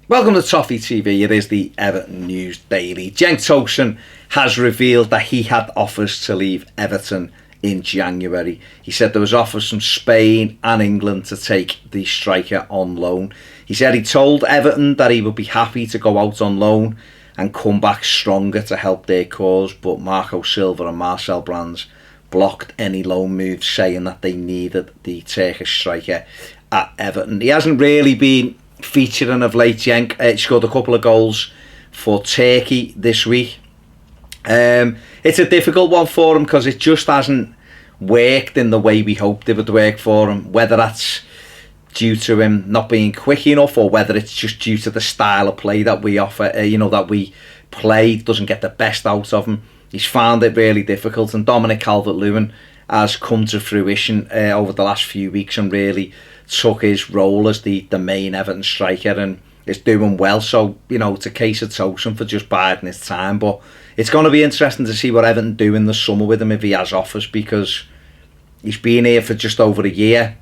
Welcome to Toffee TV. It is the Everton News Daily. Cenk Tosun has revealed that he had offers to leave Everton in January. He said there was offers from Spain and England to take the striker on loan. He said he told Everton that he would be happy to go out on loan and come back stronger to help their cause, but Marco Silva and Marcel Brands blocked any loan moves, saying that they needed the Turkish striker at Everton. He hasn't really been featuring of late. Cenk scored a couple of goals for Turkey this week. It's a difficult one for him because it just hasn't worked in the way we hoped it would work for him, whether that's due to him not being quick enough or whether it's just due to the style of play that we offer, that we play doesn't get the best out of him. He's found it really difficult, and Dominic Calvert-Lewin has come to fruition over the last few weeks and really took his role as the main Everton striker and is doing well. So, it's a case of Tosun for just biding his time. But it's going to be interesting to see what Everton do in the summer with him if he has offers, because he's been here for just over a year.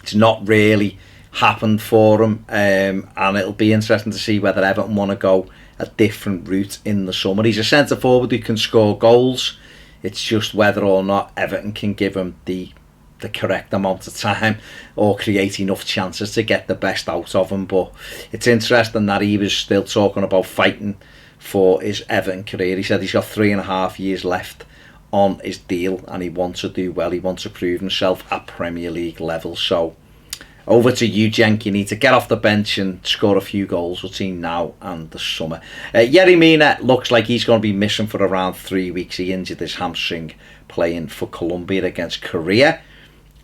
It's not really happened for him, and it'll be interesting to see whether Everton want to go a different route in the summer. He's a centre forward who can score goals. It's just whether or not Everton can give him the correct amount of time or create enough chances to get the best out of him. But it's interesting that he was still talking about fighting for his Everton career. He said he's got 3.5 years left on his deal and he wants to do well. He wants to prove himself at Premier League level. So over to you, Cenk. You need to get off the bench and score a few goals between now and the summer. Yerry Mina looks like he's going to be missing for around 3 weeks. He injured his hamstring playing for Colombia against Korea.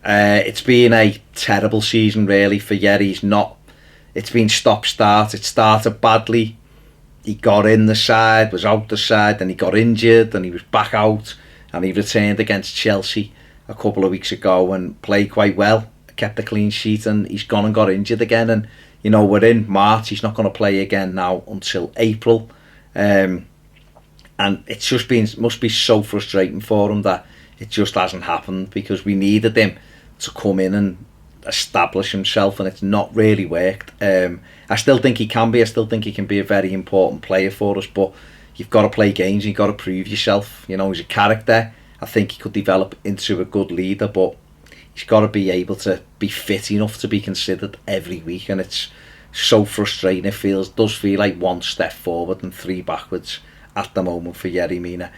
It's been a terrible season really for Yerry. It's been stop-start. It started badly. He got in the side, was out the side, then he got injured, and he was back out, and he returned against Chelsea a couple of weeks ago and played quite well, kept a clean sheet, and he's gone and got injured again. And we're in March. He's not going to play again now until April, and it's just must be so frustrating for him that it just hasn't happened, because we needed him to come in and establish himself, and it's not really worked. I still think he can be. I still think he can be a very important player for us, but you've got to play games. You've got to prove yourself. He's a character. I think he could develop into a good leader, but he's got to be able to be fit enough to be considered every week, and it's so frustrating. It does feel like one step forward and 3 backwards at the moment for Yerry Mina.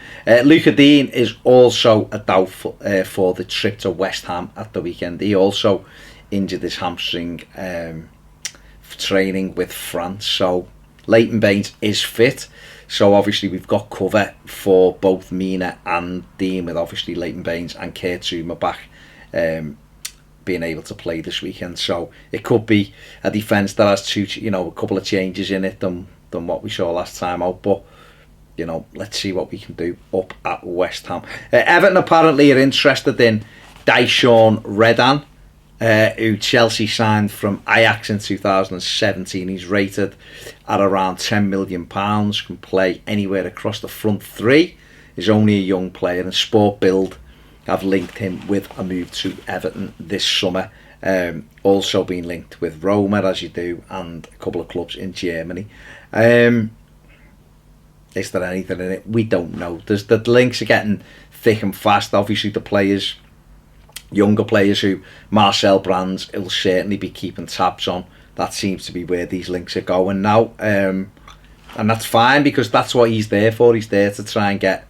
Luca Dean is also a doubt for the trip to West Ham at the weekend. He also injured his hamstring training with France. So Leighton Baines is fit. So obviously we've got cover for both Mina and Dean, with obviously Leighton Baines and Kurt Zouma back being able to play this weekend. So it could be a defence that has a couple of changes in it than what we saw last time out. But let's see what we can do up at West Ham. Everton apparently are interested in Daishon Redan, who Chelsea signed from Ajax in 2017. He's rated at around £10 million, can play anywhere across the front three. He's only a young player, and Sport Bild have linked him with a move to Everton this summer. Also been linked with Roma, as you do, and a couple of clubs in Germany. Is there anything in it? We don't know. The links are getting thick and fast. Obviously the players, younger players who Marcel Brands will certainly be keeping tabs on. That seems to be where these links are going now. And that's fine, because that's what he's there for. He's there to try and get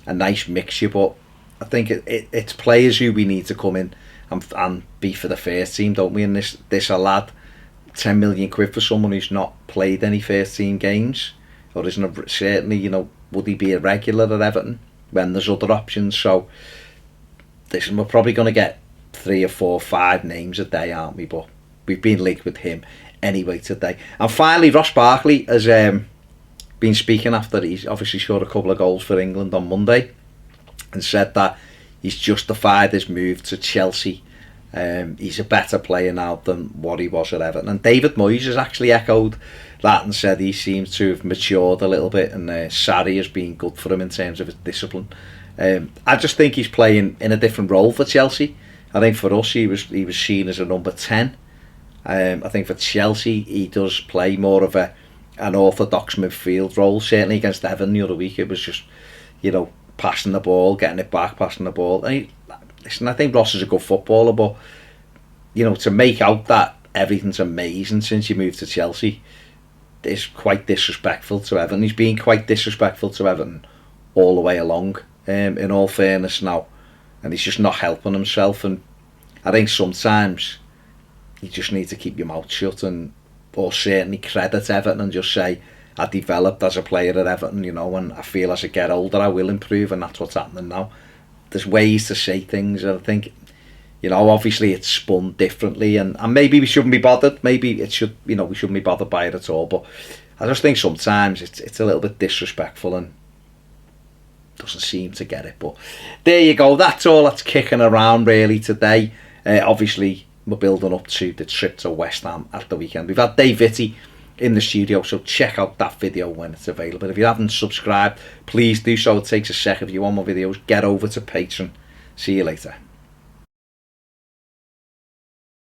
a nice mixture. But I think it's players who we need to come in and be for the first team, don't we? And this a lad, £10 million for someone who's not played any first team games, or isn't certainly, would he be a regular at Everton when there's other options? So we're probably going to get 3 or 4 or 5 names a day, aren't we? But we've been linked with him anyway today. And finally, Ross Barkley has been speaking after he's obviously scored a couple of goals for England on Monday, and said that he's justified his move to Chelsea. He's a better player now than what he was at Everton. And David Moyes has actually echoed that and said he seems to have matured a little bit, and Sarri has been good for him in terms of his discipline. I just think he's playing in a different role for Chelsea. I think for us he was seen as a number 10, I think for Chelsea, he does play more of an orthodox midfield role. Certainly against Everton the other week, it was just, passing the ball, getting it back, passing the ball. And listen, I think Ross is a good footballer, but, to make out that everything's amazing since he moved to Chelsea is quite disrespectful to Everton. He's been quite disrespectful to Everton all the way along, in all fairness now. And he's just not helping himself. And I think sometimes you just need to keep your mouth shut or certainly credit Everton and just say, I developed as a player at Everton, and I feel as I get older I will improve, and that's what's happening now. There's ways to say things, and I think, obviously it's spun differently, and maybe we shouldn't be bothered. Maybe it should, we shouldn't be bothered by it at all. But I just think sometimes it's a little bit disrespectful and doesn't seem to get it. But there you go. That's all that's kicking around really today. Obviously, we're building up to the trip to West Ham at the weekend. We've had Dave Vitti in the studio, so check out that video when it's available. If you haven't subscribed, please do so. It takes a sec. If you want more videos, get over to Patreon. See you later.